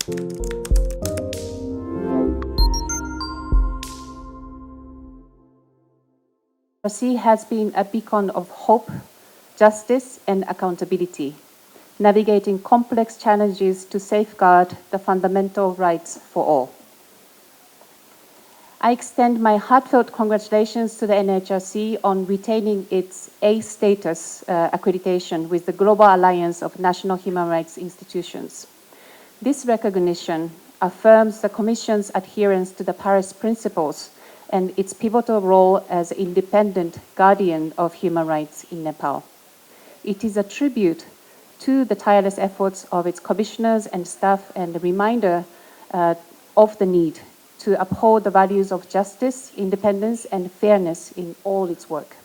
Nhrc has been a beacon of hope, justice, and accountability, navigating complex challenges to safeguard the fundamental rights for all. I extend my heartfelt congratulations to the Nhrc on retaining its A status accreditation with the Global Alliance of National Human Rights Institutions. This recognition affirms the Commission's adherence to the Paris Principles and its pivotal role as independent guardian of human rights in Nepal. It is a tribute to the tireless efforts of its commissioners and staff and a reminder of the need to uphold the values of justice, independence, and fairness in all its work.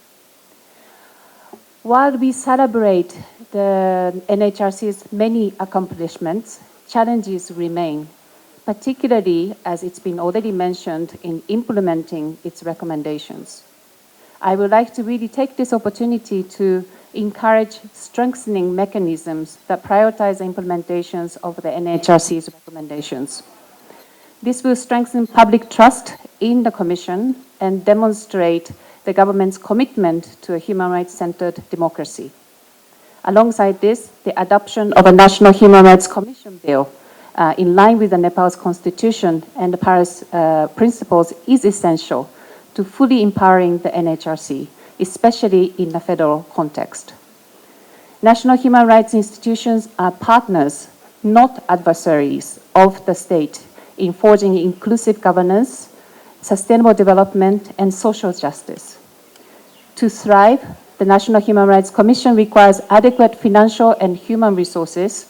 While we celebrate the Nhrc's many accomplishments, challenges remain, particularly, as it's been already mentioned, in implementing its recommendations. I would like to really take this opportunity to encourage strengthening mechanisms that prioritize implementations of the Nhrc's recommendations. This will strengthen public trust in the Commission and demonstrate the government's commitment to a human rights-centered democracy. Alongside this, the adoption of a National Human Rights Commission bill in line with the Nepal's constitution and the Paris Principles is essential to fully empowering the Nhrc, especially in the federal context. National human rights institutions are partners, not adversaries of the state in forging inclusive governance, sustainable development, and social justice. To thrive, the National Human Rights Commission requires adequate financial and human resources,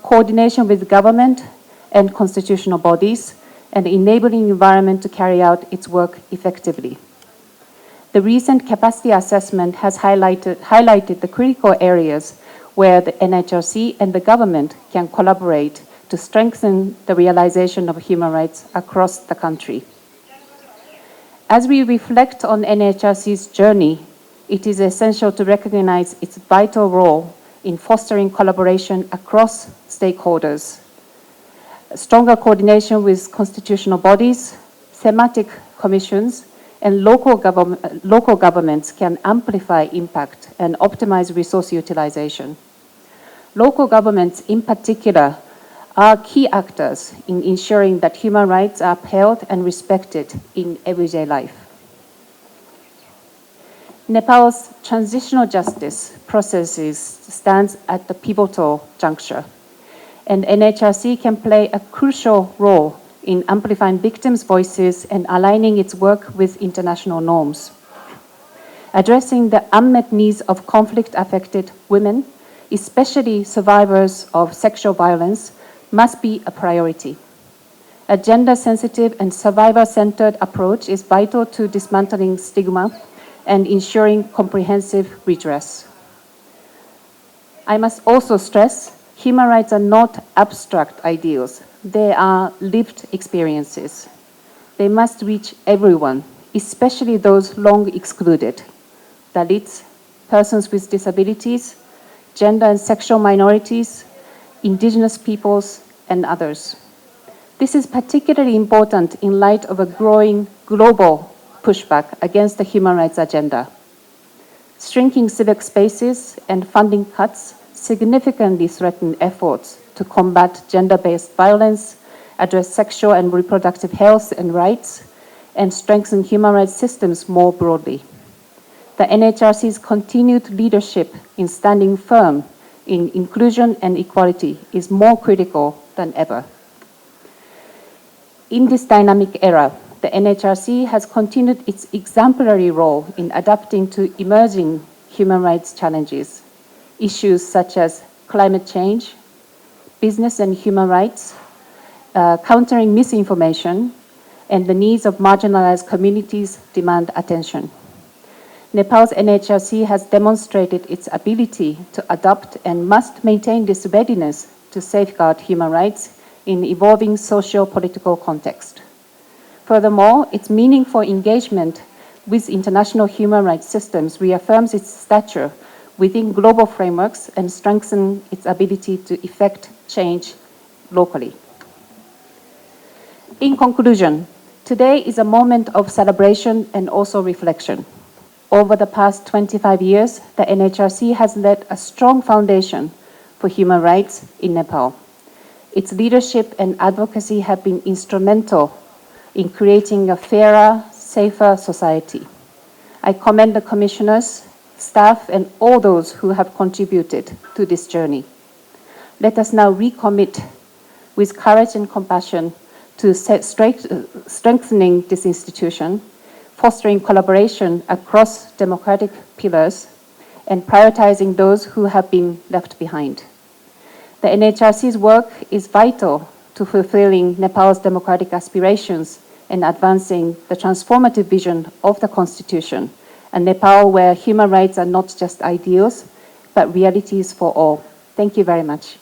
coordination with government and constitutional bodies, and enabling environment to carry out its work effectively. The recent capacity assessment has highlighted the critical areas where the Nhrc and the government can collaborate to strengthen the realization of human rights across the country. As we reflect on Nhrc's journey, it is essential to recognize its vital role in fostering collaboration across stakeholders. Stronger coordination with constitutional bodies, thematic commissions, and local governments can amplify impact and optimize resource utilization. Local governments, in particular, are key actors in ensuring that human rights are upheld and respected in everyday life. Nepal's transitional justice processes stands at the pivotal juncture, and Nhrc can play a crucial role in amplifying victims' voices and aligning its work with international norms. Addressing the unmet needs of conflict-affected women, especially survivors of sexual violence, must be a priority. A gender-sensitive and survivor-centered approach is vital to dismantling stigma and ensuring comprehensive redress. I must also stress, human rights are not abstract ideals. They are lived experiences. They must reach everyone, especially those long excluded: Dalits, persons with disabilities, gender and sexual minorities, indigenous peoples, and others. This is particularly important in light of a growing global pushback against the human rights agenda. Shrinking civic spaces and funding cuts significantly threaten efforts to combat gender-based violence, address sexual and reproductive health and rights, and strengthen human rights systems more broadly. The Nhrc's continued leadership in standing firm in inclusion and equality is more critical than ever. In this dynamic era, the Nhrc has continued its exemplary role in adapting to emerging human rights challenges. Issues such as climate change, business and human rights, countering misinformation, and the needs of marginalized communities demand attention. Nepal's Nhrc has demonstrated its ability to adapt and must maintain this readiness to safeguard human rights in evolving socio-political context. Furthermore, its meaningful engagement with international human rights systems reaffirms its stature within global frameworks and strengthens its ability to effect change locally. In conclusion, today is a moment of celebration and also reflection. Over the past 25 years, the Nhrc has led a strong foundation for human rights in Nepal. Its leadership and advocacy have been instrumental in creating a fairer, safer society. I commend the commissioners, staff, and all those who have contributed to this journey. Let us now recommit with courage and compassion to strengthening this institution, fostering collaboration across democratic pillars, and prioritizing those who have been left behind. The Nhrc's work is vital to fulfilling Nepal's democratic aspirations and advancing the transformative vision of the Constitution, a Nepal where human rights are not just ideals, but realities for all. Thank you very much.